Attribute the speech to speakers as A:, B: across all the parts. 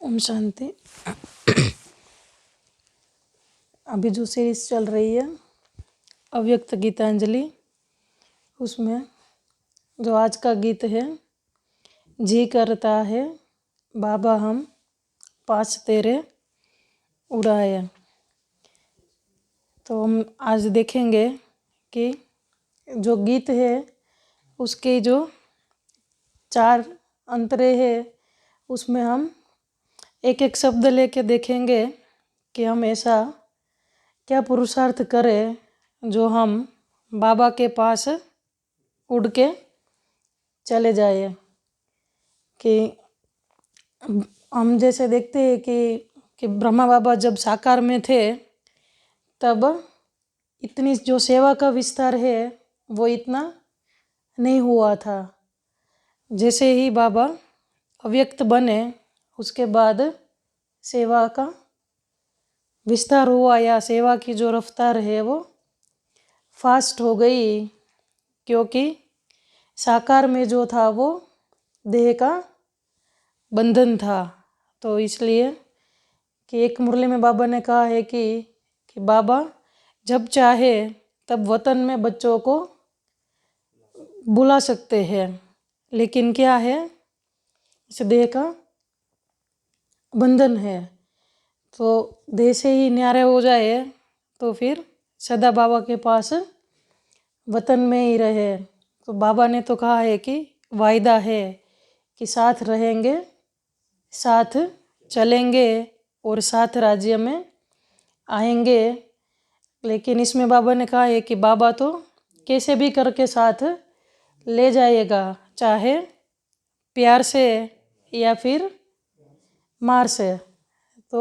A: ओम शांति। अभी जो सीरीज चल रही है अव्यक्त गीतांजलि, उसमें जो आज का गीत है, जी करता है बाबा हम पास तेरे उड़ाए। तो हम आज देखेंगे कि जो गीत है उसके जो 4 अंतरे हैं उसमें हम एक एक शब्द लेके देखेंगे कि हम ऐसा क्या पुरुषार्थ करें जो हम बाबा के पास उड़ के चले जाए। कि हम जैसे देखते हैं कि ब्रह्मा बाबा जब साकार में थे तब इतनी जो सेवा का विस्तार है वो इतना नहीं हुआ था। जैसे ही बाबा अव्यक्त बने उसके बाद सेवा का विस्तार हुआ, या सेवा की जो रफ्तार है वो फास्ट हो गई, क्योंकि साकार में जो था वो देह का बंधन था। तो इसलिए कि एक मुरली में बाबा ने कहा है कि बाबा जब चाहे तब वतन में बच्चों को बुला सकते हैं, लेकिन क्या है, इस देह का बंधन है। तो देह से ही न्यारे हो जाए तो फिर सदा बाबा के पास वतन में ही रहे। तो बाबा ने तो कहा है कि वायदा है कि साथ रहेंगे, साथ चलेंगे और साथ राज्य में आएंगे। लेकिन इसमें बाबा ने कहा है कि बाबा तो कैसे भी करके साथ ले जाएगा, चाहे प्यार से या फिर मार से। तो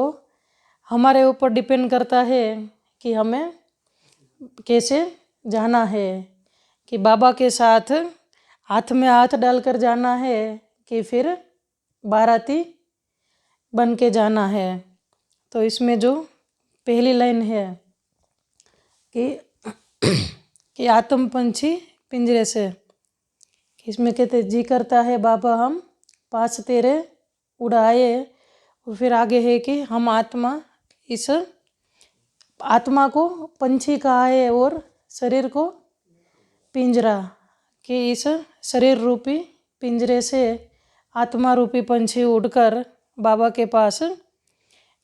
A: हमारे ऊपर डिपेंड करता है कि हमें कैसे जाना है, कि बाबा के साथ हाथ में हाथ डालकर जाना है कि फिर बाराती बन के जाना है। तो इसमें जो पहली लाइन है कि आत्म पंछी पिंजरे से, इसमें कहते जी करता है बाबा हम पास तेरे उड़ाए। और फिर आगे है कि हम आत्मा, इस आत्मा को पंछी कहा है और शरीर को पिंजरा, कि इस शरीर रूपी पिंजरे से आत्मा रूपी पंछी उड़कर बाबा के पास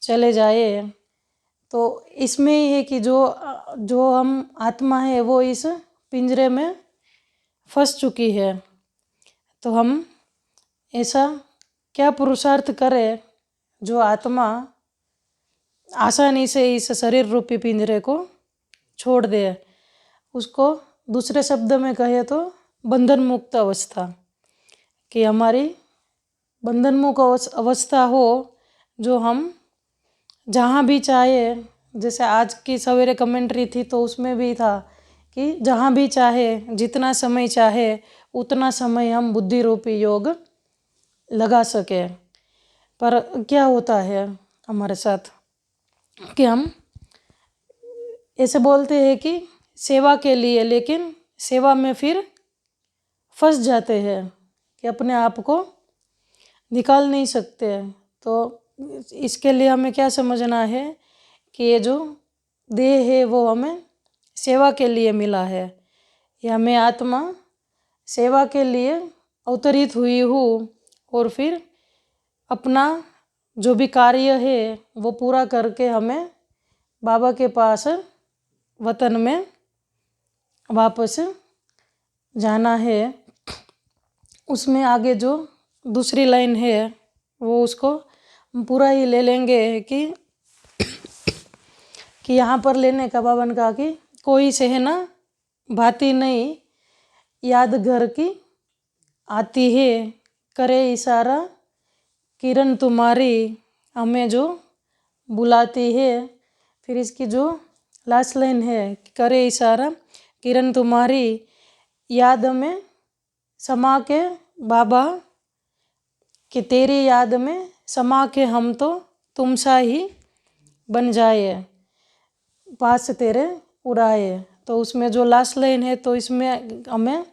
A: चले जाए। तो इसमें ही है कि जो हम आत्मा है वो इस पिंजरे में फंस चुकी है। तो हम ऐसा क्या पुरुषार्थ करें जो आत्मा आसानी से इस शरीर रूपी पिंजरे को छोड़ दे। उसको दूसरे शब्द में कहे तो बंधन मुक्त अवस्था, कि हमारी बंधन मुक्त अवस्था हो, जो हम जहाँ भी चाहे, जैसे आज की सवेरे कमेंट्री थी तो उसमें भी था कि जहाँ भी चाहे, जितना समय चाहे उतना समय हम बुद्धि रूपी योग लगा सके। पर क्या होता है हमारे साथ कि हम ऐसे बोलते हैं कि सेवा के लिए, लेकिन सेवा में फिर फंस जाते हैं कि अपने आप को निकाल नहीं सकते। तो इसके लिए हमें क्या समझना है कि ये जो देह है वो हमें सेवा के लिए मिला है, या मैं आत्मा सेवा के लिए अवतरित हुई हूँ, और फिर अपना जो भी कार्य है वो पूरा करके हमें बाबा के पास वतन में वापस जाना है। उसमें आगे जो दूसरी लाइन है वो उसको हम पूरा ही ले लेंगे कि यहाँ पर लेने का बाबा ने कहा कि कोई सहना भाती नहीं, याद घर की आती है, करे इशारा किरण तुम्हारी, हमें जो बुलाती है। फिर इसकी जो लास्ट लाइन है, करे इशारा किरण तुम्हारी, याद में समा के बाबा, कि तेरी याद में समा के हम तो तुम सा ही बन जाए, पास तेरे उड़ाए। तो उसमें जो लास्ट लाइन है, तो इसमें हमें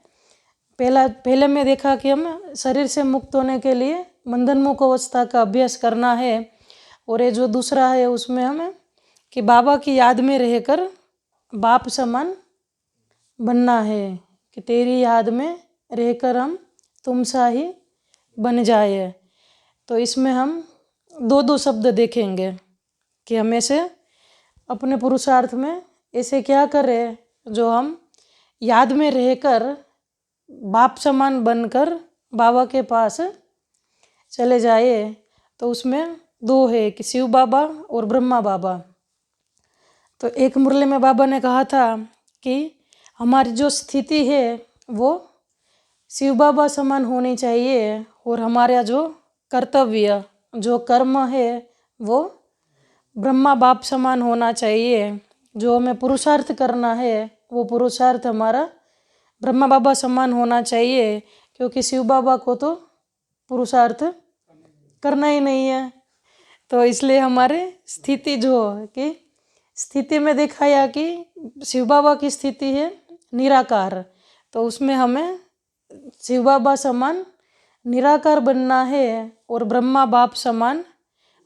A: पहले में देखा कि हम शरीर से मुक्त होने के लिए बंधनमुक्त अवस्था का अभ्यास करना है। और ये जो दूसरा है उसमें हमें कि बाबा की याद में रहकर बाप समान बनना है, कि तेरी याद में रहकर हम तुम सा ही बन जाए। तो इसमें हम दो दो शब्द देखेंगे कि हमें से अपने पुरुषार्थ में ऐसे क्या करें जो हम याद में रहकर बाप समान बनकर बाबा के पास चले जाए। तो उसमें दो है कि शिव बाबा और ब्रह्मा बाबा। तो एक मुरली में बाबा ने कहा था कि हमारी जो स्थिति है वो शिव बाबा समान होनी चाहिए, और हमारा जो कर्तव्य जो कर्म है वो ब्रह्मा बाप समान होना चाहिए। जो हमें पुरुषार्थ करना है वो पुरुषार्थ हमारा ब्रह्मा बाबा समान होना चाहिए, क्योंकि शिव बाबा को तो पुरुषार्थ करना ही नहीं है। तो इसलिए हमारे स्थिति जो कि स्थिति में दिखाया कि शिव बाबा की स्थिति है निराकार, तो उसमें हमें शिव बाबा समान निराकार बनना है और ब्रह्मा बाप समान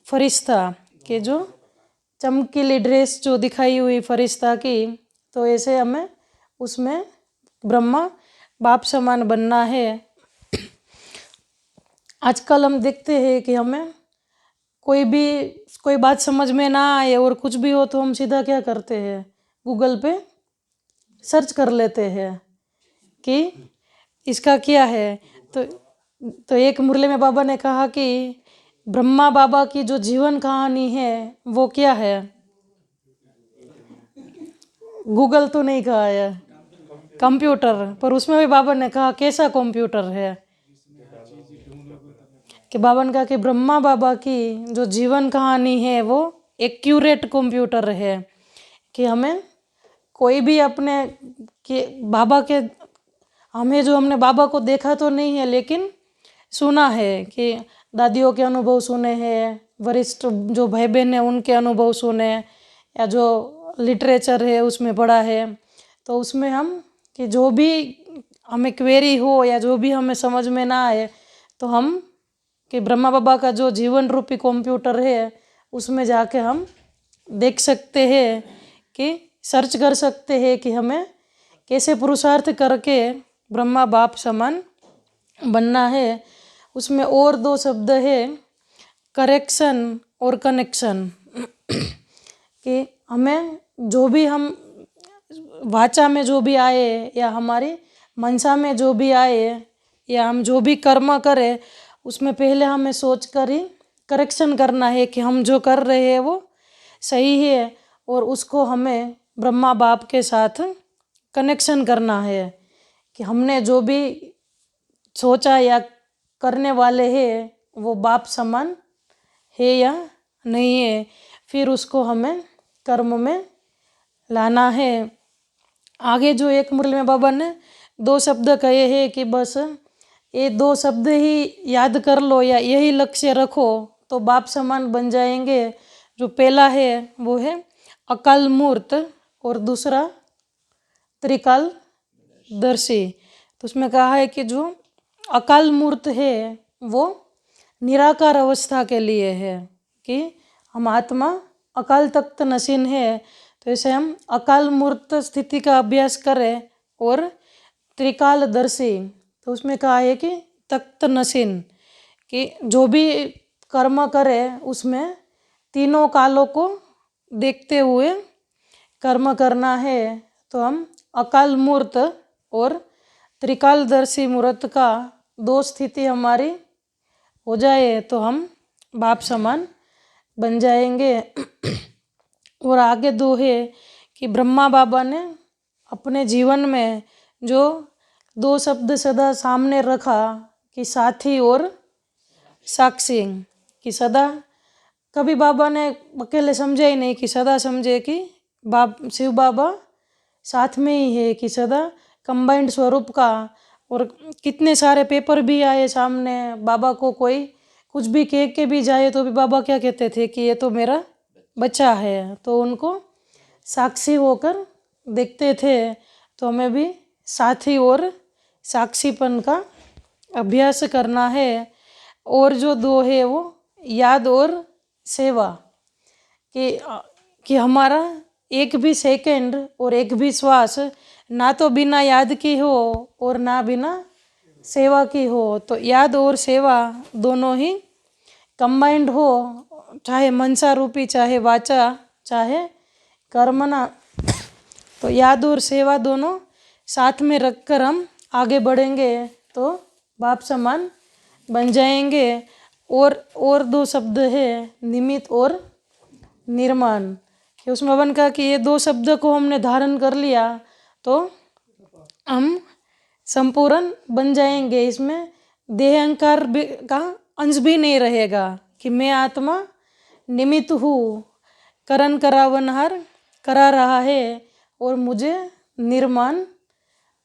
A: फरिश्ता के जो चमकीली ड्रेस जो दिखाई हुई फरिश्ता की, तो ऐसे हमें उसमें ब्रह्मा बाप समान बनना है। आजकल हम देखते हैं कि हमें कोई बात समझ में ना आए और कुछ भी हो तो हम सीधा क्या करते हैं, गूगल पे सर्च कर लेते हैं कि इसका क्या है। तो एक मुरली में बाबा ने कहा कि ब्रह्मा बाबा की जो जीवन कहानी है वो क्या है। गूगल तो नहीं कहा है, कंप्यूटर, पर उसमें भी बाबा ने कहा कैसा कंप्यूटर है, कि बाबा ने कहा कि ब्रह्मा बाबा की जो जीवन कहानी है वो एक्यूरेट कंप्यूटर है। कि हमें कोई भी अपने के बाबा के हमने बाबा को देखा तो नहीं है, लेकिन सुना है कि दादियों के अनुभव सुने हैं, वरिष्ठ जो भाई बहन हैं उनके अनुभव सुने, या जो लिटरेचर है उसमें पढ़ा है। तो उसमें हम कि जो भी हमें क्वेरी हो या जो भी हमें समझ में ना आए तो हम कि ब्रह्मा बाबा का जो जीवन रूपी कंप्यूटर है उसमें जाके हम देख सकते हैं, कि सर्च कर सकते हैं कि हमें कैसे पुरुषार्थ करके ब्रह्मा बाप समान बनना है। उसमें और दो शब्द है करेक्शन और कनेक्शन। कि हमें जो भी हम वाचा में जो भी आए या हमारी मनसा में जो भी आए या हम जो भी कर्म करें उसमें पहले हमें सोच कर ही करेक्शन करना है कि हम जो कर रहे हैं वो सही है, और उसको हमें ब्रह्मा बाप के साथ कनेक्शन करना है कि हमने जो भी सोचा या करने वाले हैं वो बाप समान है या नहीं है, फिर उसको हमें कर्म में लाना है। आगे जो एक मुरली में बाबा ने दो शब्द कहे हैं कि बस ये दो शब्द ही याद कर लो या यही लक्ष्य रखो तो बाप समान बन जाएंगे। जो पहला है वो है अकाल मूर्त और दूसरा त्रिकाल दर्शी। तो उसमें कहा है कि जो अकाल मूर्त है वो निराकार अवस्था के लिए है, कि हम आत्मा अकाल तख्त नसीन है। तो ऐसे हम अकाल मूर्त स्थिति का अभ्यास करें। और त्रिकाल दर्शी, तो उसमें कहा है कि तख्त नसीन, कि जो भी कर्म करे उसमें तीनों कालों को देखते हुए कर्म करना है। तो हम अकाल मूर्त और त्रिकालदर्शी मूर्त का दो स्थिति हमारी हो जाए तो हम बाप समान बन जाएंगे। और आगे दो है कि ब्रह्मा बाबा ने अपने जीवन में जो दो शब्द सदा सामने रखा कि साथी और साक्षी, कि सदा कभी बाबा ने अकेले समझा ही नहीं, कि सदा समझे कि शिव बाबा साथ में ही है, कि सदा कंबाइंड स्वरूप का। और कितने सारे पेपर भी आए सामने, बाबा को कोई कुछ भी कह के भी जाए तो भी बाबा क्या कहते थे कि ये तो मेरा बच्चा है, तो उनको साक्षी होकर देखते थे। तो हमें भी साथी और साक्षीपन का अभ्यास करना है। और जो दो है वो याद और सेवा, कि हमारा एक भी सेकंड और एक भी श्वास ना तो बिना याद की हो और ना बिना सेवा की हो। तो याद और सेवा दोनों ही कंबाइंड हो, चाहे मनसा रूपी, चाहे वाचा, चाहे कर्मना। तो याद और सेवा दोनों साथ में रखकर हम आगे बढ़ेंगे तो बाप समान बन जाएंगे। और दो शब्द है निमित्त और निर्माण, कि उसमें अपन कहा कि ये दो शब्द को हमने धारण कर लिया तो हम संपूर्ण बन जाएंगे। इसमें देह अहंकार का अंश भी नहीं रहेगा कि मैं आत्मा निमित्त हूँ, करण करावनहार करा रहा है और मुझे निर्माण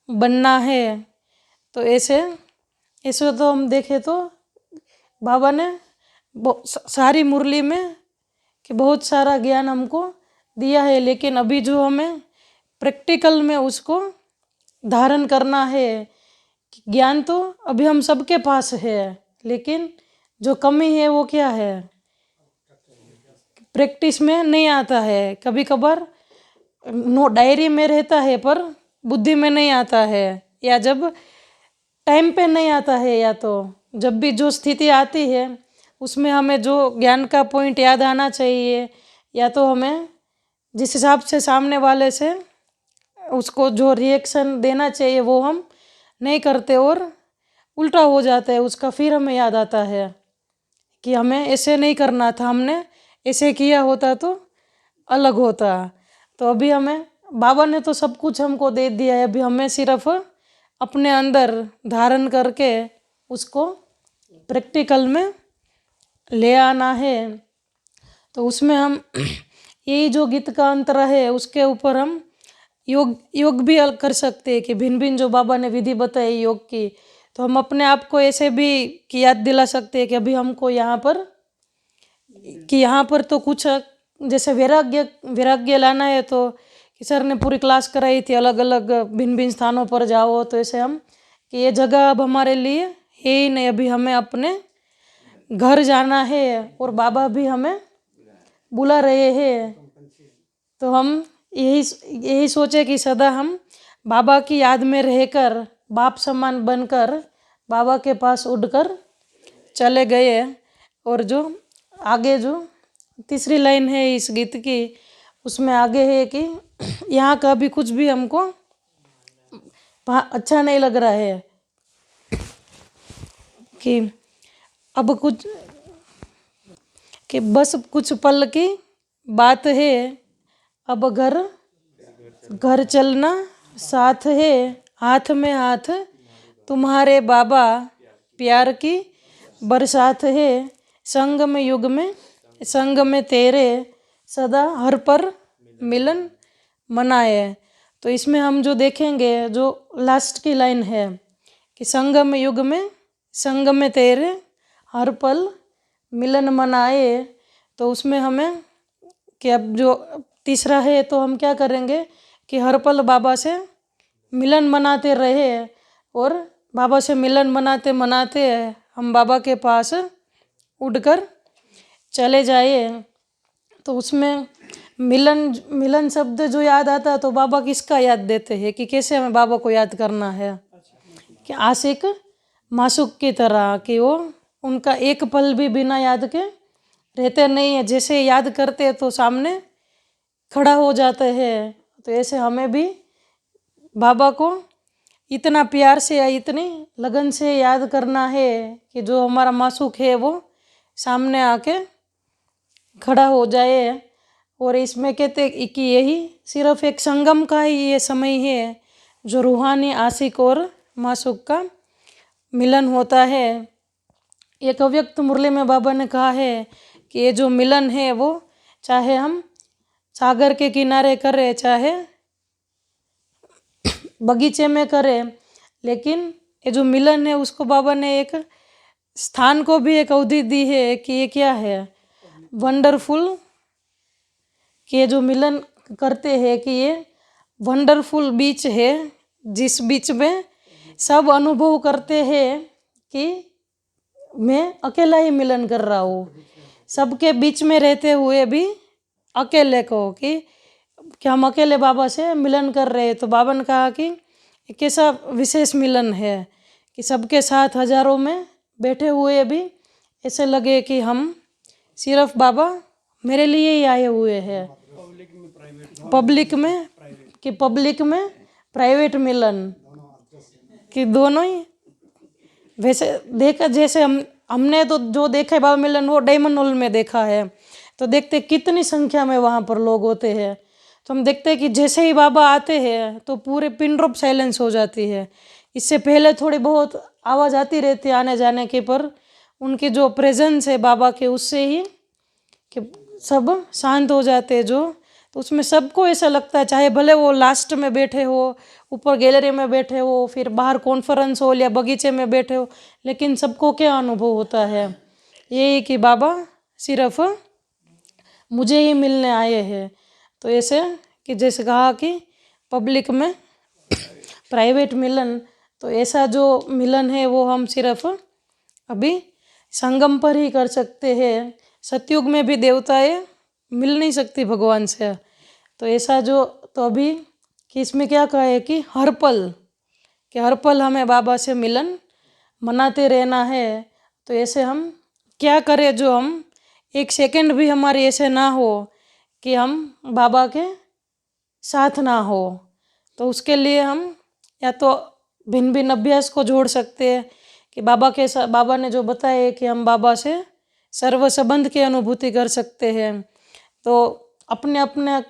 A: बनना है। तो ऐसे तो हम देखें तो बाबा ने सारी मुरली में कि बहुत सारा ज्ञान हमको दिया है, लेकिन अभी जो हमें प्रैक्टिकल में उसको धारण करना है। ज्ञान तो अभी हम सबके पास है, लेकिन जो कमी है वो क्या है, प्रैक्टिस में नहीं आता है। कभी कभार नो डायरी में रहता है पर बुद्धि में नहीं आता है, या जब टाइम पे नहीं आता है, या तो जब भी जो स्थिति आती है उसमें हमें जो ज्ञान का पॉइंट याद आना चाहिए, या तो हमें जिस हिसाब से सामने वाले से उसको जो रिएक्शन देना चाहिए वो हम नहीं करते और उल्टा हो जाता है उसका। फिर हमें याद आता है कि हमें ऐसे नहीं करना था, हमने ऐसे किया होता तो अलग होता। तो अभी हमें बाबा ने तो सब कुछ हमको दे दिया है, अभी हमें सिर्फ अपने अंदर धारण करके उसको प्रैक्टिकल में ले आना है। तो उसमें हम यही जो गीत का अंतर है उसके ऊपर हम योग भी कर सकते हैं कि भिन्न भिन्न जो बाबा ने विधि बताई योग की, तो हम अपने आप को ऐसे भी कि याद दिला सकते हैं कि अभी हमको यहाँ पर तो कुछ जैसे वैराग्य लाना है, तो कि सर ने पूरी क्लास कराई थी अलग अलग भिन्न भिन्न स्थानों पर जाओ, तो ऐसे हम कि ये जगह अब हमारे लिए है ही नहीं, अभी हमें अपने घर जाना है और बाबा भी हमें बुला रहे हैं। तो हम यही सोचे कि सदा हम बाबा की याद में रहकर बाप समान बनकर बाबा के पास उड़कर चले गए। और जो आगे जो तीसरी लाइन है इस गीत की, उसमें आगे है कि यहाँ का भी कुछ भी हमको अच्छा नहीं लग रहा है, कि अब कुछ कि बस कुछ पल की बात है, अब घर चलना साथ है, हाथ में हाथ तुम्हारे बाबा, प्यार की बरसात है, संग में युग में संग में तेरे, सदा हर पर मिलन मनाए। तो इसमें हम जो देखेंगे जो लास्ट की लाइन है कि संगम युग में संग में तेरे, हर पल मिलन मनाए। तो उसमें हमें कि अब जो तीसरा है तो हम क्या करेंगे कि हर पल बाबा से मिलन मनाते रहे, और बाबा से मिलन मनाते मनाते हम बाबा के पास उड़कर चले जाए। तो उसमें मिलन शब्द जो याद आता तो बाबा किसका याद देते हैं, कि कैसे हमें बाबा को याद करना है, कि आशिक मासूक की तरह, कि वो उनका एक पल भी बिना याद के रहते नहीं है, जैसे याद करते तो सामने खड़ा हो जाते हैं। तो ऐसे हमें भी बाबा को इतना प्यार से या इतनी लगन से याद करना है कि जो हमारा मासूक है वो सामने आके खड़ा हो जाए। और इसमें कहते कि यही सिर्फ एक संगम का ही ये समय है जो रूहानी आशिक और मासूक का मिलन होता है। एक अव्यक्त मुरली में बाबा ने कहा है कि ये जो मिलन है वो चाहे हम सागर के किनारे करें चाहे बगीचे में करें, लेकिन ये जो मिलन है उसको बाबा ने एक स्थान को भी एक अवधि दी है कि ये क्या है, वंडरफुल, कि ये जो मिलन करते हैं कि ये वंडरफुल बीच है जिस बीच में सब अनुभव करते हैं कि मैं अकेला ही मिलन कर रहा हूँ, सबके बीच में रहते हुए भी अकेले को कि हम अकेले बाबा से मिलन कर रहे हैं। तो बाबा ने कहा कि कैसा विशेष मिलन है कि सबके साथ हजारों में बैठे हुए भी ऐसे लगे कि हम सिर्फ बाबा मेरे लिए ही आए हुए हैं। पब्लिक में प्राइवेट मिलन कि दोनों ही वैसे देखा, जैसे हमने तो जो देखा है बाबा मिलन वो डायमंड हॉल में देखा है, तो देखते कितनी संख्या में वहाँ पर लोग होते हैं। तो हम देखते हैं कि जैसे ही बाबा आते हैं तो पूरे पिन ड्रॉप साइलेंस हो जाती है। इससे पहले थोड़ी बहुत आवाज़ आती रहती है आने जाने के, पर उनकी जो प्रेजेंस है बाबा के उससे ही कि सब शांत हो जाते हैं। जो तो उसमें सबको ऐसा लगता है, चाहे भले वो लास्ट में बैठे हो, ऊपर गैलरी में बैठे हो, फिर बाहर कॉन्फ्रेंस हॉल या बगीचे में बैठे हो, लेकिन सबको क्या अनुभव होता है, यही कि बाबा सिर्फ मुझे ही मिलने आए हैं। तो ऐसे कि जैसे कहा कि पब्लिक में प्राइवेट मिलन, तो ऐसा जो मिलन है वो हम सिर्फ अभी संगम पर ही कर सकते हैं। सतयुग में भी देवताएं मिल नहीं सकती भगवान से। तो ऐसा जो तो अभी कि इसमें क्या कहा है कि हर पल हमें बाबा से मिलन मनाते रहना है। तो ऐसे हम क्या करें जो हम एक सेकंड भी हमारी ऐसे ना हो कि हम बाबा के साथ ना हो। तो उसके लिए हम या तो भिन्न भिन्न अभ्यास को जोड़ सकते हैं कि बाबा ने जो बताया है कि हम बाबा से सर्व संबंध की अनुभूति कर सकते हैं। तो अपने अपने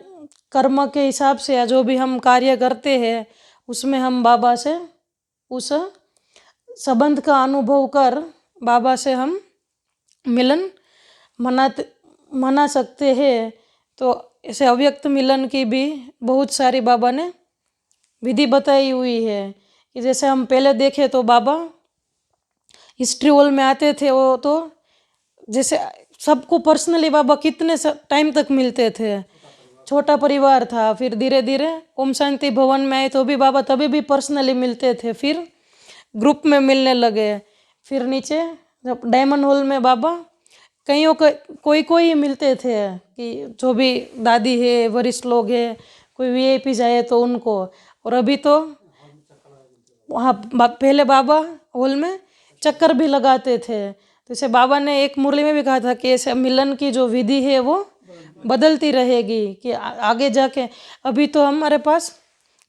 A: कर्म के हिसाब से या जो भी हम कार्य करते हैं उसमें हम बाबा से उस संबंध का अनुभव कर बाबा से हम मिलन मना सकते हैं। तो ऐसे अव्यक्त मिलन की भी बहुत सारी बाबा ने विधि बताई हुई है कि जैसे हम पहले देखें तो बाबा हिस्ट्री हॉल में आते थे, वो तो जैसे सबको पर्सनली बाबा कितने टाइम तक मिलते थे, छोटा परिवार था। फिर धीरे धीरे ओम शांति भवन में आए तो भी बाबा तभी भी पर्सनली मिलते थे, फिर ग्रुप में मिलने लगे। फिर नीचे जब डायमंड हॉल में बाबा कईयों को कोई मिलते थे कि जो भी दादी है, वरिष्ठ लोग हैं, कोई वीआईपी जाए तो उनको। और अभी तो वहाँ पहले बाबा हॉल में चक्कर भी लगाते थे। तो इसे बाबा ने एक मुरली में भी कहा था कि ऐसे मिलन की जो विधि है वो बदलती रहेगी कि आगे जाके। अभी तो हमारे पास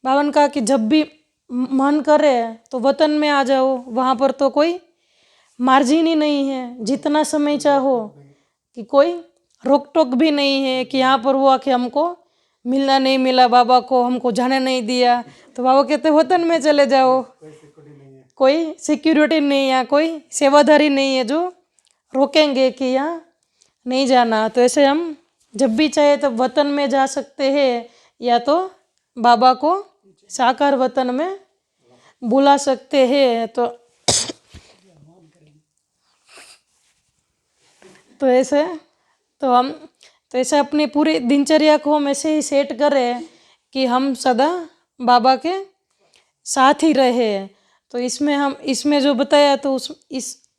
A: बाबा ने कहा कि जब भी मन करे तो वतन में आ जाओ, वहाँ पर तो कोई मार्जिन ही नहीं है, जितना समय चाहो, कि कोई रोक टोक भी नहीं है कि यहाँ पर वो आके हमको मिलना नहीं मिला, बाबा को हमको जाने नहीं दिया। तो बाबा कहते वतन में चले जाओ, कोई सिक्योरिटी नहीं है, कोई सेवाधारी नहीं है जो रोकेंगे कि यहाँ नहीं जाना। तो ऐसे हम जब भी चाहे तो वतन में जा सकते हैं या तो बाबा को साकार वतन में बुला सकते हैं। तो ऐसे अपनी पूरी दिनचर्या को हम ऐसे ही सेट करें कि हम सदा बाबा के साथ ही रहे। तो इसमें जो बताया तो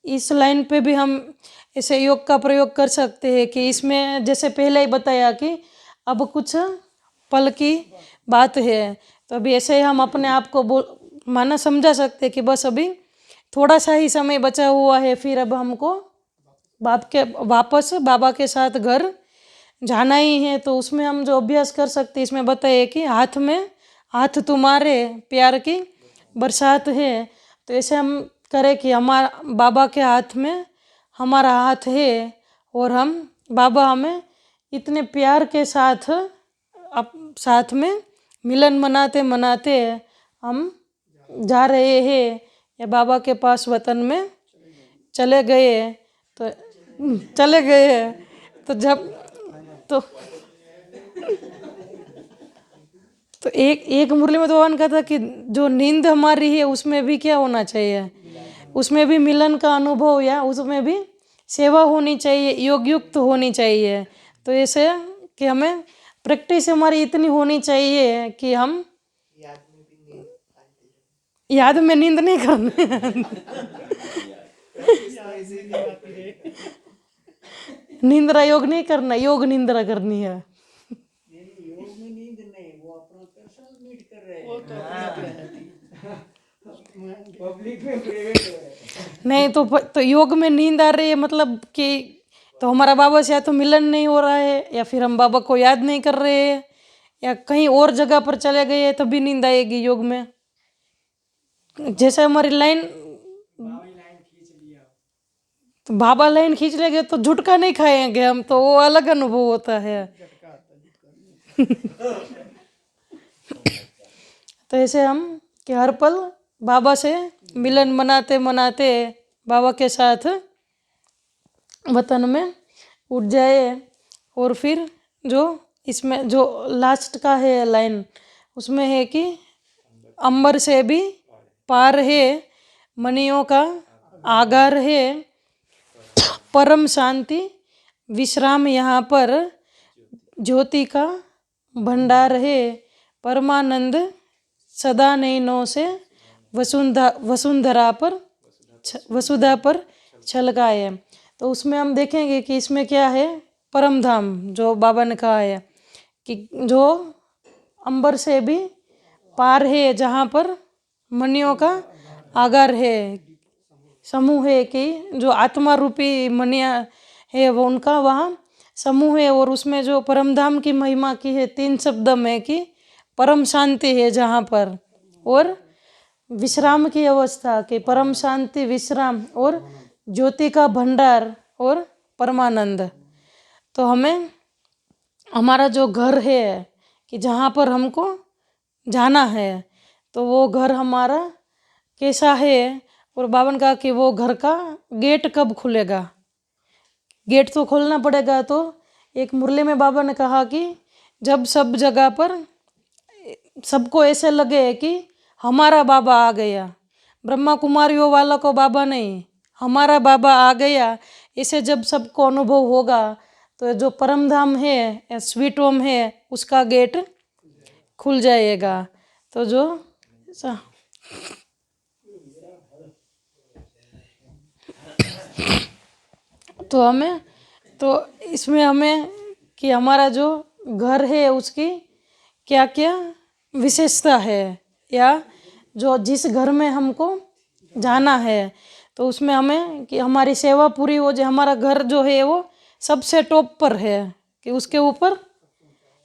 A: इस लाइन पे भी हम ऐसे योग का प्रयोग कर सकते हैं कि इसमें जैसे पहले ही बताया कि अब कुछ पल की बात है, तो अभी ऐसे हम अपने आप को माना समझा सकते हैं कि बस अभी थोड़ा सा ही समय बचा हुआ है, फिर अब हमको वापस बाबा के साथ घर जाना ही है। तो उसमें हम जो अभ्यास कर सकते हैं, इसमें बताइए कि हाथ तुम्हारे प्यार की बरसात है। तो ऐसे हम करें कि हमारा बाबा के हाथ में हमारा हाथ है और बाबा हमें इतने प्यार के साथ में मिलन मनाते मनाते हम जा रहे हैं या बाबा के पास वतन में चले गए। तो जब तो एक मुरली में तो भगवान कहता कि जो नींद हमारी है उसमें भी क्या होना चाहिए, उसमें भी मिलन का अनुभव या उसमें भी सेवा होनी चाहिए, योग युक्त होनी चाहिए। तो ऐसे कि हमें प्रैक्टिस हमारी इतनी होनी चाहिए कि हम याद में नींद नहीं करने निंद्रा योग नहीं करना, योग निंद्रा करनी है।
B: योग में नींद नहीं, वो अपना पर्सनल मीट कर रहे हैं, वो तो पब्लिक में प्राइवेट हो रहा है।
A: नहीं तो योग में नींद आ रही है मतलब कि तो हमारा बाबा से या तो मिलन नहीं हो रहा है, या फिर हम बाबा को याद नहीं कर रहे हैं, या कहीं और जगह पर चले गए तभी नींद आएगी योग में। जैसे हमारी लाइन
B: खींच लिया,
A: तो बाबा लाइन खींच लेंगे तो झुटका नहीं खाएंगे हम, तो वो अलग अनुभव होता है। तो ऐसे हम कि हर पल बाबा से मिलन मनाते मनाते बाबा के साथ वतन में उठ जाए। और फिर जो इसमें जो लास्ट का है लाइन, उसमें है कि अंबर से भी पार है, मनियों का आगार है, परम शांति विश्राम यहाँ पर, ज्योति का भंडार है, परमानंद सदा नयनों से वसुंधरा पर वसुधा पर छलकाए। तो उसमें हम देखेंगे कि इसमें क्या है, परम धाम जो बाबा ने कहा है कि जो अंबर से भी पार है, जहाँ पर मनियों का आगार है, समूह है कि जो आत्मा रूपी मनिया है वो उनका वहाँ समूह है। और उसमें जो परम धाम की महिमा की है 3 शब्द में कि परम शांति है जहाँ पर, और विश्राम की अवस्था कि परम शांति विश्राम, और ज्योति का भंडार, और परमानंद। तो हमें हमारा जो घर है कि जहाँ पर हमको जाना है, तो वो घर हमारा कैसा है। और बाबा ने कहा कि वो घर का गेट कब खुलेगा, गेट तो खोलना पड़ेगा। तो एक मुरली में बाबा ने कहा कि जब सब जगह पर सबको ऐसे लगे कि हमारा बाबा आ गया, ब्रह्मा कुमारियों वाला को बाबा नहीं, हमारा बाबा आ गया, इसे जब सबको अनुभव होगा, तो जो परम धाम है या स्वीट होम है उसका गेट खुल जाएगा। तो जो तो हमें तो इसमें हमें कि हमारा जो घर है उसकी क्या क्या विशेषता है, या जो जिस घर में हमको जाना है तो उसमें हमें कि हमारी सेवा पूरी हो जाए। हमारा घर जो है वो सबसे टॉप पर है कि उसके ऊपर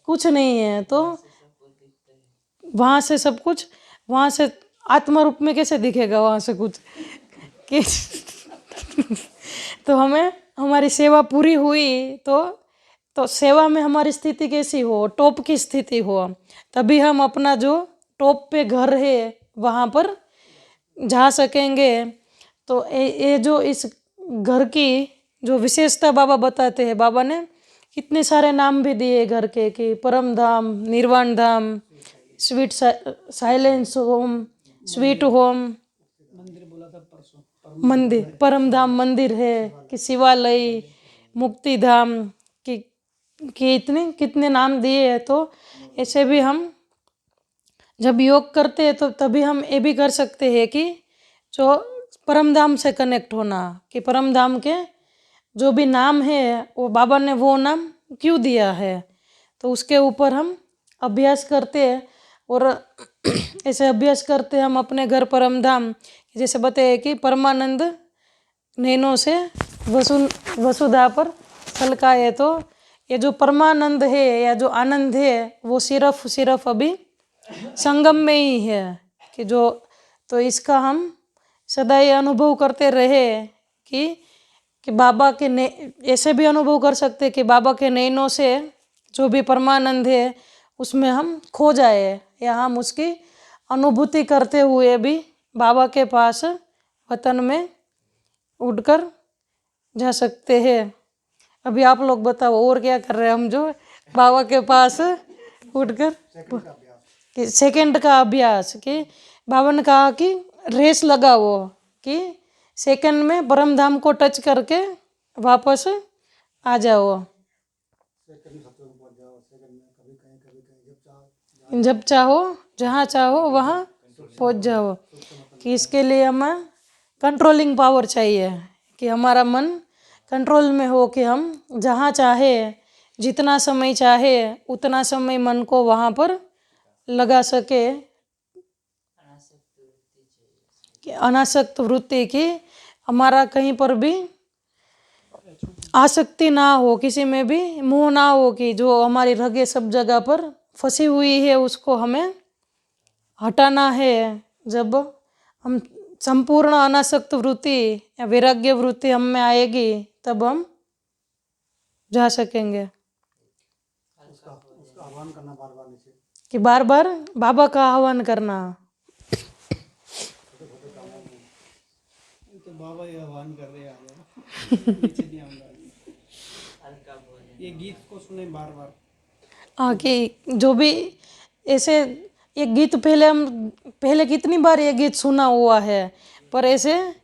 A: कुछ नहीं है, तो वहाँ से सब कुछ, वहाँ से आत्मा रूप में कैसे दिखेगा वहाँ से कुछ कि तो हमें हमारी सेवा पूरी हुई तो सेवा में हमारी स्थिति कैसी हो, टॉप की स्थिति हो, तभी हम अपना जो टॉप पे घर है वहाँ पर जा सकेंगे। तो ये जो इस घर की जो विशेषता बाबा बताते हैं, बाबा ने कितने सारे नाम भी दिए घर के कि परम धाम, निर्वाण धाम, sweet silence home, sweet home, मंदिर, परम धाम मंदिर है कि शिवालय, मुक्ति धाम कि इतने कितने नाम दिए हैं। तो ऐसे भी हम जब योग करते हैं तो तभी हम ये भी कर सकते हैं कि जो परम धाम से कनेक्ट होना, कि परम धाम के जो भी नाम है वो बाबा ने वो नाम क्यों दिया है, तो उसके ऊपर हम अभ्यास करते हैं। और ऐसे अभ्यास करते हैं हम अपने घर परम धाम, जैसे बताए कि परमानंद नैनों से वसुधा पर छलकाए। तो ये जो परमानंद है या जो आनंद है वो सिर्फ अभी संगम में ही है कि जो, तो इसका हम सदा ये अनुभव करते रहे कि बाबा के ऐसे भी अनुभव कर सकते कि बाबा के नैनों से जो भी परमानंद है उसमें हम खो जाए, या हम उसकी अनुभूति करते हुए भी बाबा के पास वतन में उड़कर जा सकते हैं। अभी आप लोग बताओ और क्या कर रहे हैं हम जो बाबा के पास उठकर कि सेकंड का अभ्यास, कि बाबा ने कहा कि रेस लगाओ कि सेकंड में परम धाम को टच करके वापस आ जाओ, जब चाहो जहाँ चाहो वहाँ पहुँच जाओ। कि इसके लिए हमें कंट्रोलिंग पावर चाहिए कि हमारा मन कंट्रोल में हो, कि हम जहाँ चाहे जितना समय चाहे उतना समय मन को वहाँ पर लगा सके, कि अनासक्त वृत्ति की हमारा कहीं पर भी आसक्ति ना हो, किसी में भी मोह ना हो, कि जो हमारी रगे सब जगह पर फंसी हुई है उसको हमें हटाना है। जब हम संपूर्ण अनासक्त वृत्ति या वैराग्य वृत्ति हम में आएगी तब हम जा सकेंगे।
C: उसका आह्वान करना बार बार नीचे,
A: कि बार बार बाबा का आह्वान करना।
C: तो बाबा ये आह्वान कर रहे हैं, आ जाओ, नीचे नहीं आऊंगा। ये गीत को सुने बार बार।
A: हाँ, कि जो भी ऐसे ये गीत पहले कितनी बार ये गीत सुना हुआ है, पर ऐसे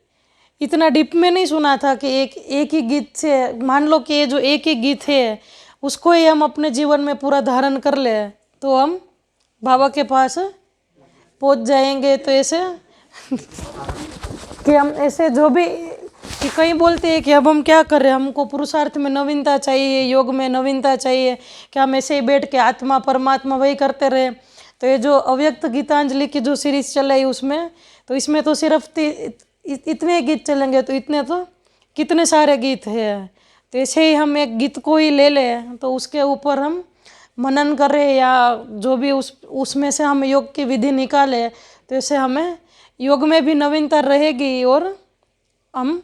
A: इतना डीप में नहीं सुना था कि एक ही गीत से, मान लो कि ये जो एक ही गीत है उसको ही हम अपने जीवन में पूरा धारण कर ले तो हम बाबा के पास पहुंच जाएंगे। तो ऐसे कि हम ऐसे जो भी, कि कई बोलते हैं कि अब हम क्या कर रहे हैं, हमको पुरुषार्थ में नवीनता चाहिए, योग में नवीनता चाहिए, कि हम ऐसे ही बैठ के आत्मा परमात्मा वही करते रहे। तो ये जो अव्यक्त गीतांजलि की जो सीरीज चलाई उसमें, तो इसमें तो सिर्फ इतने गीत चलेंगे, तो इतने तो कितने सारे गीत हैं। तो ऐसे ही हम एक गीत को ही ले लें तो उसके ऊपर हम मनन करें या जो भी उसमें से हम योग की विधि निकालें, तो ऐसे हमें योग में भी नवीनता रहेगी और हम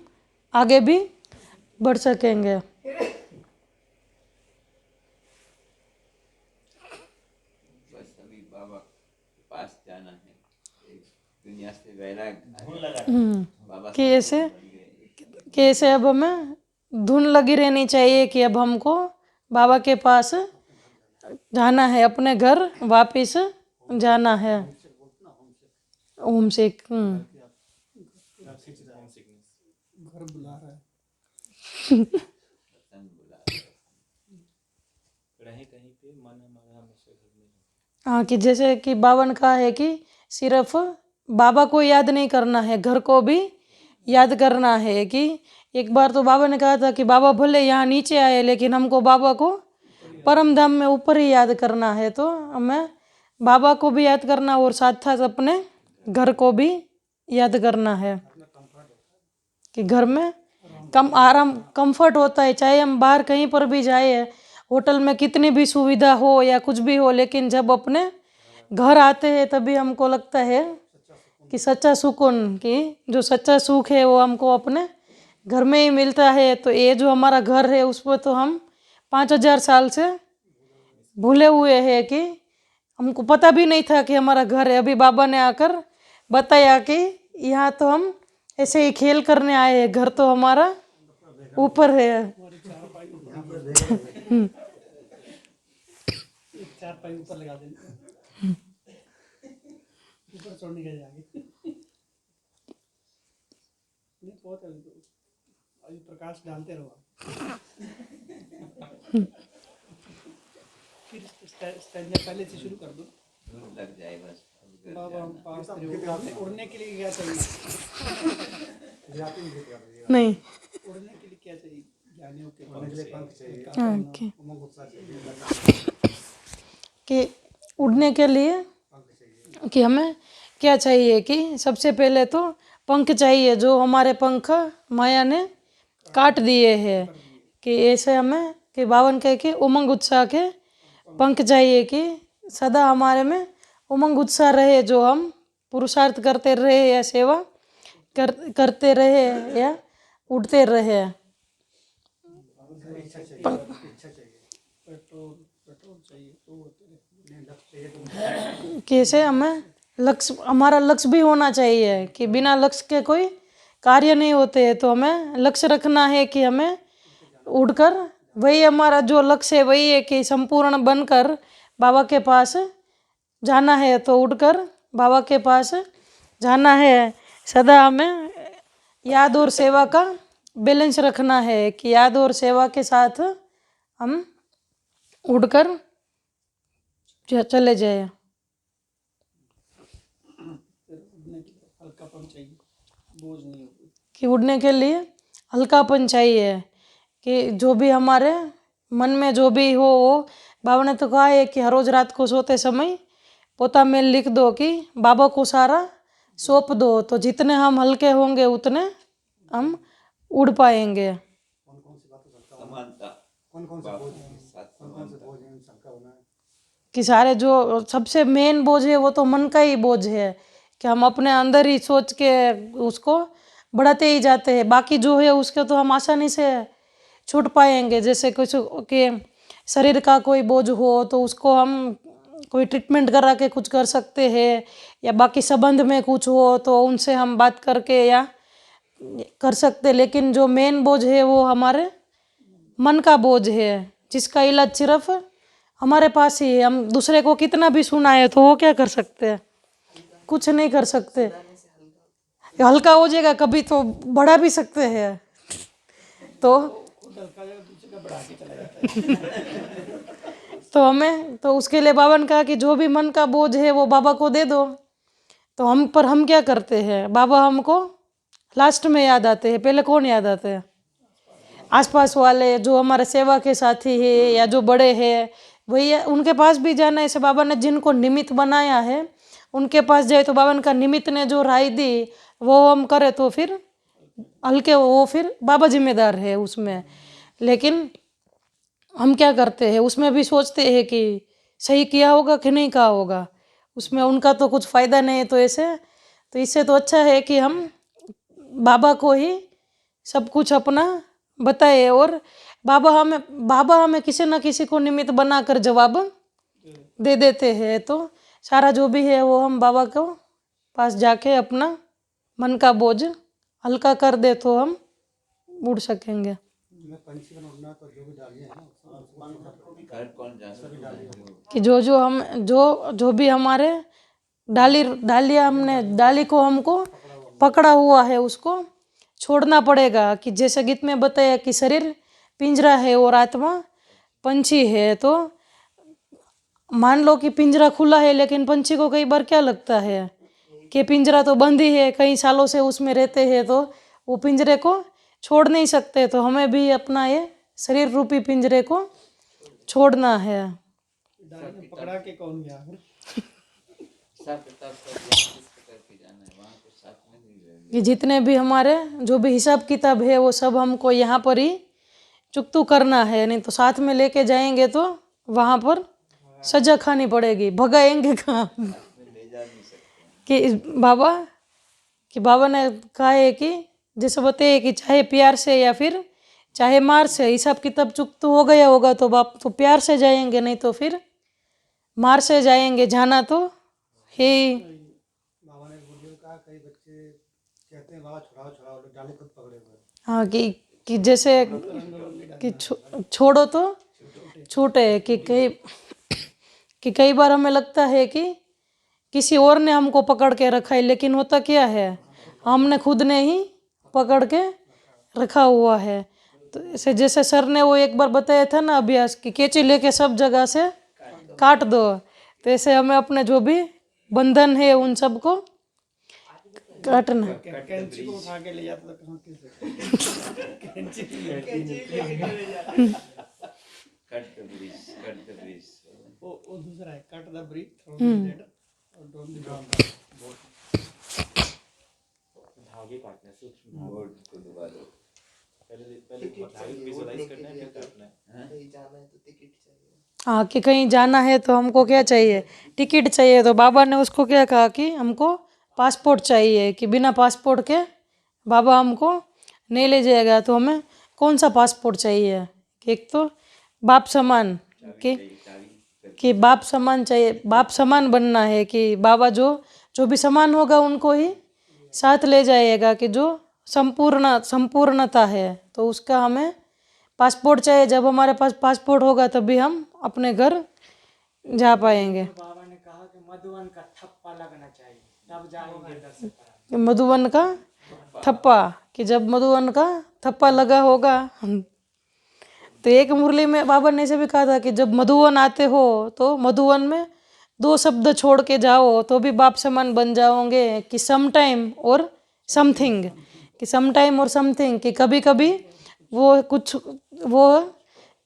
A: आगे भी बढ़ सकेंगे।
D: बस अभी बाबा के पास जाना है, दुनिया से वैराग बाबा
A: कि ऐसे अब हमें धुन लगी रहनी चाहिए कि अब हमको बाबा के पास जाना है, अपने घर वापस जाना है। ओम से
C: घर बुला रहा है।
A: हाँ, कि जैसे कि बावन का है कि सिर्फ बाबा को याद नहीं करना है, घर को भी याद करना है। कि एक बार तो बाबा ने कहा था कि बाबा भले यहाँ नीचे आए लेकिन हमको बाबा को परम धाम में ऊपर ही याद करना है। तो हमें बाबा को भी याद करना और साथ साथ अपने घर को भी याद करना है, कि घर में कम आराम कंफर्ट होता है। चाहे हम बाहर कहीं पर भी जाए, होटल में कितनी भी सुविधा हो या कुछ भी हो, लेकिन जब अपने घर आते हैं तभी हमको लगता है कि सच्चा सुकून, कि जो सच्चा सुख है वो हमको अपने घर में ही मिलता है। तो ये जो हमारा घर है उस पर तो हम 5000 साल से भूले हुए हैं, कि हमको पता भी नहीं था कि हमारा घर है। अभी बाबा ने आकर बताया कि यहाँ तो हम ऐसे ही खेल करने आए हैं, घर तो हमारा ऊपर है।
C: चार पाई ऊपर लगा देंगे, ऊपर चढ़ने का जाएंगे। नहीं बहुत है, अभी प्रकाश डालते रहो। फिर स्टैंड पहले से शुरू कर दो,
D: लग जाए बस।
C: बाबा हम पास उड़ने के लिए क्या चाहिए?
A: नहीं,
C: उड़ने के लिए क्या चाहिए? ज्ञानियों के
A: कि उड़ने के लिए कि हमें क्या चाहिए, कि सबसे पहले तो पंख चाहिए, जो हमारे पंख माया ने काट दिए हैं। कि ऐसे हमें कि बावन कह के उमंग उत्साह के पंख चाहिए, कि सदा हमारे में उमंग उत्साह रहे, जो हम पुरुषार्थ करते रहे या सेवा करते रहे या उड़ते रहे। कैसे हमें लक्ष्य, हमारा लक्ष्य भी होना चाहिए, कि बिना लक्ष्य के कोई कार्य नहीं होते। तो हमें लक्ष्य रखना है कि हमें उड़कर, वही हमारा जो लक्ष्य है वही है कि संपूर्ण बनकर बाबा के पास जाना है। तो उड़कर बाबा के पास जाना है। सदा हमें याद और सेवा का बैलेंस रखना है, कि याद और सेवा के साथ हम उड़कर चले जाए।
C: हल्कापन चाहिए, बोझ नहीं होगी।
A: कि उड़ने के लिए हल्कापन चाहिए कि जो भी हमारे मन में जो भी हो वो बाबा ने तो कहा है कि हर रोज रात को सोते समय पोता में लिख दो कि बाबा को सारा सौंप दो, तो जितने हम हल्के होंगे उतने हम उड़ पाएंगे।
D: समानता, बाबा के साथ समानता।
A: कि सारे जो सबसे मेन बोझ है वो तो मन का ही बोझ है कि हम अपने अंदर ही सोच के उसको बढ़ाते ही जाते हैं, बाकी जो है उसके तो हम आसानी से छूट पाएंगे। जैसे कुछ के शरीर का कोई बोझ हो तो उसको हम कोई ट्रीटमेंट करा के कुछ कर सकते हैं, या बाकी संबंध में कुछ हो तो उनसे हम बात करके या कर सकते, लेकिन जो मेन बोझ है वो हमारे मन का बोझ है, जिसका इलाज सिर्फ हमारे पास ही है। हम दूसरे को कितना भी सुनाए तो वो क्या कर सकते हैं, कुछ नहीं कर सकते। हल्का हो जाएगा कभी तो बढ़ा भी सकते हैं, तो तो हमें तो उसके लिए बाबा ने कहा कि जो भी मन का बोझ है वो बाबा को दे दो। तो हम क्या करते हैं, बाबा हमको लास्ट में याद आते हैं, पहले कौन याद आते हैं? आसपास वाले जो हमारे सेवा के साथी है या जो बड़े हैं, वही उनके पास भी जाना है। ऐसे बाबा ने जिनको निमित्त बनाया है उनके पास जाए तो बाबा का निमित्त ने जो राय दी वो हम करें तो फिर हल्के, वो फिर बाबा जिम्मेदार है उसमें। लेकिन हम क्या करते हैं, उसमें भी सोचते हैं कि सही किया होगा कि नहीं कहा होगा, उसमें उनका तो कुछ फ़ायदा नहीं है। तो ऐसे तो इससे तो अच्छा है कि हम बाबा को ही सब कुछ अपना बताए, और बाबा हमें किसी न किसी को निमित्त बनाकर जवाब दे देते हैं। तो सारा जो भी है वो हम बाबा को पास जाके अपना मन का बोझ हल्का कर दे तो हम उड़ सकेंगे।
D: घर कौन जा सकता है?
A: कि जो भी हमारे डाली को हमको पकड़ा हुआ है उसको छोड़ना पड़ेगा। कि जैसे गीत में बताया कि शरीर पिंजरा है और आत्मा पंछी है, तो मान लो कि पिंजरा खुला है लेकिन पंछी को कई बार क्या लगता है कि पिंजरा तो बंद ही है, कई सालों से उसमें रहते हैं, तो वो पिंजरे को छोड़ नहीं सकते। तो हमें भी अपना ये शरीर रूपी पिंजरे को छोड़ना है।
C: डाली में पकड़ा के कौन गया?
D: हिसाब किताब करके जाना है, वहाँ कुछ साथ में नहीं रहेंगे।
A: कि जितने भी हमारे जो भी हिसाब किताब है वो सब हमको यहाँ पर ही चुकतू करना है, नहीं तो साथ में लेके जाएंगे तो वहाँ पर सजा खानी पड़ेगी, भगाएंगे कहाँ।
D: ले जा नहीं सकते।
A: कि बाबा ने कहा है कि जैसे बताइए कि चाहे प्यार से या फिर चाहे मार से हिसाब किताब चुकतू हो गया होगा तो बाप तो प्यार से जाएंगे, नहीं तो फिर मार से जाएंगे। जाना तो है।
C: बाबा ने वीडियो कहा, कई बच्चे कहते हैं बाबा छुड़ाओ छुड़ाओ, डाली खुद पकड़े हुए।
A: हाँ कि जैसे कि छोड़ो तो छूटे। कि कई बार हमें लगता है कि किसी और ने हमको पकड़ के रखा है, लेकिन होता क्या है, हमने खुद ने ही पकड़ के रखा हुआ है। तो ऐसे जैसे सर ने वो एक बार बताया था ना अभ्यास, कि कैंची लेके सब जगह से काट दो, तो ऐसे हमें अपने जो भी बंधन है उन सबको काटना।
C: कैंची को उठा के ले जाता था कहाँ के कैंची
D: कट द ब्रिज।
C: वो दूसरा है, कट द ब्रिज और डोंट द ग्राउंड।
E: धागे काटने सूक्ष्म
D: बोर्ड को दबा दो।
E: पहले धागे विजुअलाइज करना है, फिर काटना है।
A: हाँ कि कहीं जाना है तो हमको क्या चाहिए, टिकट चाहिए। तो बाबा ने उसको क्या कहा कि हमको पासपोर्ट चाहिए, कि बिना पासपोर्ट के बाबा हमको नहीं ले जाएगा। तो हमें कौन सा पासपोर्ट चाहिए, कि एक तो बाप समान, कि बाप समान चाहिए, बाप समान बनना है। कि बाबा जो भी समान होगा उनको ही साथ ले जाइएगा, कि जो संपूर्णता है, तो उसका हमें पासपोर्ट चाहिए। जब हमारे पास पासपोर्ट होगा तभी हम अपने घर जा पाएंगे।
E: बाबा ने कहा कि मधुवन का थप्पा लगना चाहिए, तब जाएंगे दर्शन कराने।
A: कि मधुवन का थप्पा, कि जब मधुवन का थप्पा लगा होगा। तो एक मुरली में बाबा ने ऐसे भी कहा था कि जब मधुवन आते हो तो मधुवन में 2 शब्द छोड़ के जाओ तो भी बाप समान बन जाओगे, कि सम टाइम और समथिंग। कि सम टाइम और समथिंग, कि कभी कभी वो कुछ वो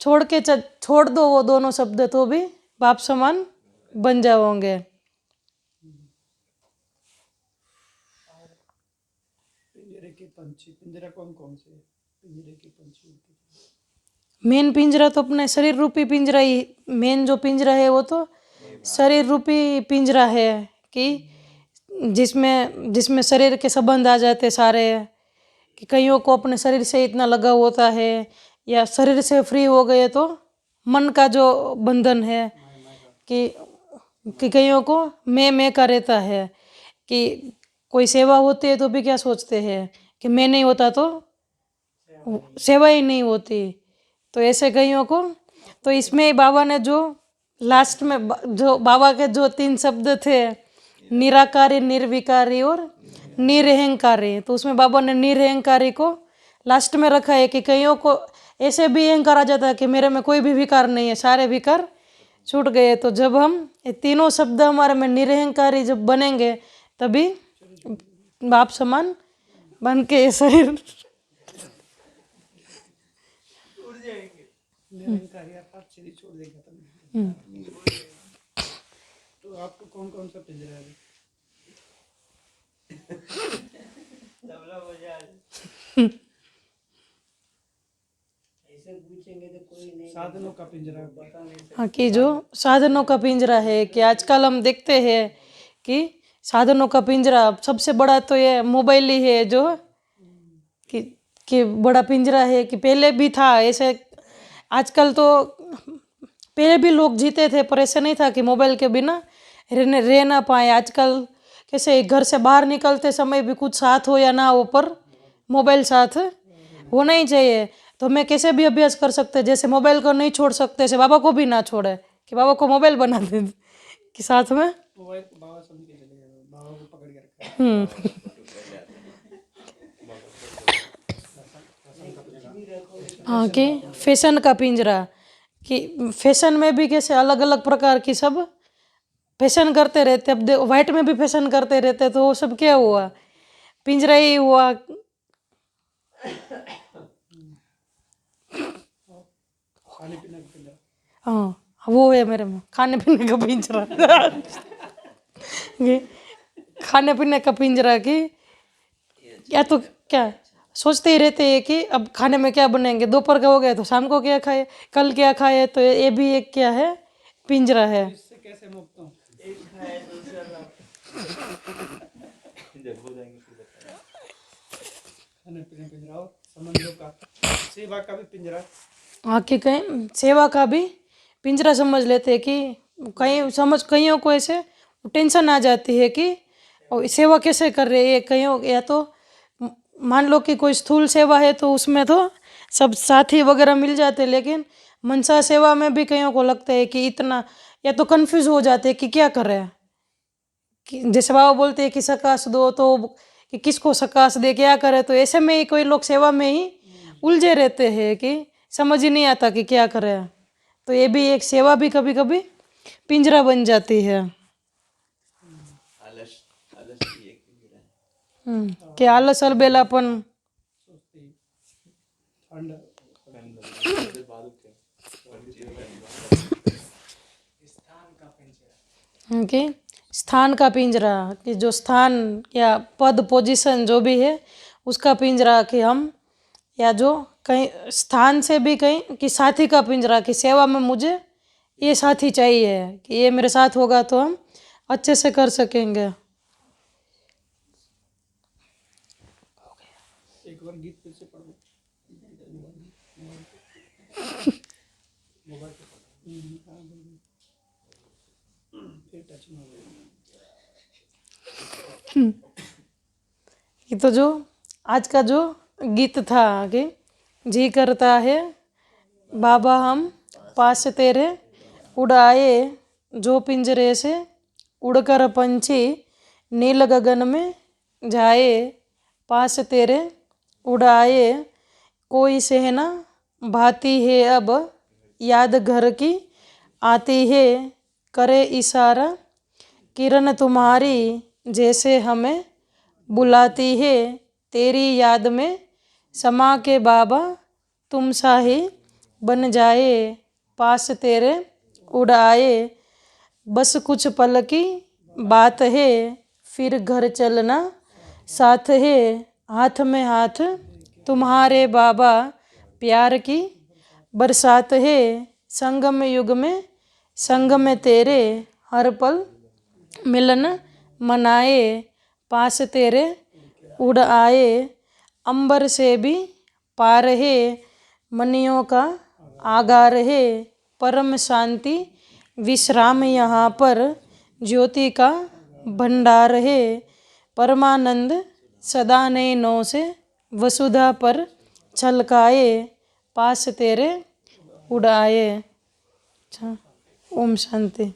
A: छोड़ दो वो दोनों शब्द तो भी बाप समान बन जाओगे।
C: पिंजरे के पंछी, पिंजरा कौन कौन से पिंजरे के पंछी?
A: मेन पिंजरा तो अपने शरीर रूपी पिंजरा ही, मेन जो पिंजरा है वो तो शरीर रूपी पिंजरा है, कि जिसमें शरीर के संबंध आ जाते सारे, कि कईयों को अपने शरीर से इतना लगाव होता है, या शरीर से फ्री हो गए तो मन का जो बंधन है, कि कईयों को मैं का रहता है, कि कोई सेवा होती है तो भी क्या सोचते हैं कि मैं नहीं होता तो सेवा ही नहीं होती। तो ऐसे कईयों को, तो इसमें बाबा ने जो लास्ट में जो बाबा के जो 3 शब्द थे, निराकारी, निर्विकारी और निरहंकारी, तो उसमें बाबा ने निरहंकारी को लास्ट में रखा है, कि कईयों को ऐसे भी अहंकार आ जाता है कि मेरे में कोई भी विकार नहीं है, सारे विकार छूट गए। तो जब हम ये तीनों शब्द हमारे में निरहंकारी जब बनेंगे तभी बाप समान बन के शरीर
C: निरंकारी आप सीधी छोड़ देगा तब। तो आपको कौन कौन सा पिंजरा है?
B: ऐसे पूछेंगे तो कोई नहीं
C: साधनों का पिंजरा
B: बता नहीं सकता।
A: हाँ, कि जो साधनों का पिंजरा है, कि आजकल हम देखते हैं कि साधनों का पिंजरा सबसे बड़ा तो ये मोबाइल ही है, जो कि बड़ा पिंजरा है, कि पहले भी था ऐसे। आजकल तो पहले भी लोग जीते थे, पर ऐसे नहीं था कि मोबाइल के बिना रह ना पाए। आजकल कैसे घर से बाहर निकलते समय भी कुछ साथ हो या ना हो, पर मोबाइल साथ होना ही चाहिए। तो हमें कैसे भी अभ्यास कर सकते हैं, जैसे मोबाइल को नहीं छोड़ सकते, ऐसे बाबा को भी ना छोड़े, कि बाबा को मोबाइल बना दे कि साथ में।
C: मोबाइल को बाबा समझ के चले गए, बाबा को पकड़ के रखा है।
A: हाँ, कि फैशन का पिंजरा, कि फैशन में भी कैसे अलग अलग प्रकार की सब फैशन करते रहते। अब वाइट में भी फैशन करते रहते, तो वो सब क्या हुआ, पिंजरा ही हुआ।
C: खाने पीने का पिंजरा,
A: हाँ, वो है मेरे में खाने पीने का पिंजरा कि खाने पीने का पिंजरा, कि या तो क्या सोचते ही रहते हैं कि अब खाने में क्या बनाएंगे, दोपहर का हो गया तो शाम को क्या खाए, कल क्या खाए। तो ये भी एक क्या है, पिंजरा है।
C: इससे कैसे मुक्त हूँ? खाने पीने का पिंजरा और संबंधों का, सेवा का भी पिंजरा।
A: हाँ, कि कहीं सेवा का भी पिंजरा समझ लेते हैं, कि कईयों को ऐसे टेंशन आ जाती है कि सेवा कैसे कर रहे हैं कईयों, या तो मान लो कि कोई स्थूल सेवा है तो उसमें तो सब साथी वगैरह मिल जाते, लेकिन मनसा सेवा में भी कईयों को लगता है कि इतना, या तो कंफ्यूज हो जाते हैं कि क्या कर रहे हैं, कि जैसे बाबा बोलते हैं कि सकाश दो, तो कि किसको सकाश दे, क्या करे। तो ऐसे में ही कोई लोग सेवा में ही उलझे रहते हैं, कि समझ ही नहीं आता कि क्या करें। तो ये भी एक सेवा भी कभी कभी पिंजरा बन जाती है।
D: आलस आलस भी एक पिंजरा है।
A: कि आलस अलबेलापन,
C: ठंड,
A: कि स्थान का पिंजरा, कि जो स्थान या पद पोजीशन जो भी है उसका पिंजरा, कि हम या जो कहीं स्थान से भी कहीं, कि साथी का पिंजरा, कि सेवा में मुझे ये साथी चाहिए, कि ये मेरे साथ होगा तो हम अच्छे से कर सकेंगे।
C: एक बार गीत फिर से पढ़ो। मोबाइल पे पढ़ो। फिर टच में हो गया।
A: ये तो जो आज का जो गीत था, कि जी करता है बाबा हम पास तेरे उड़ाए, जो पिंजरे से उड़कर पंछी नील गगन में जाए, पास तेरे उड़ाए कोई सहना भाती है, अब याद घर की आती है, करे इशारा किरण तुम्हारी जैसे हमें बुलाती है, तेरी याद में समा के बाबा तुम सा ही बन जाए, पास तेरे उड़ आए, बस कुछ पल की बात है, फिर घर चलना साथ है, हाथ में हाथ तुम्हारे बाबा, प्यार की बरसात है, संगम युग में संग में तेरे, हर पल मिलन मनाए, पास तेरे उड़ आए, अंबर से भी पार है, मनियों का आगार है, परम शांति विश्राम यहाँ पर, ज्योति का भंडार है, परमानंद सदा नैनों से वसुधा पर छलकाए, पास तेरे उड़ाए। अच्छा, ओम शांति।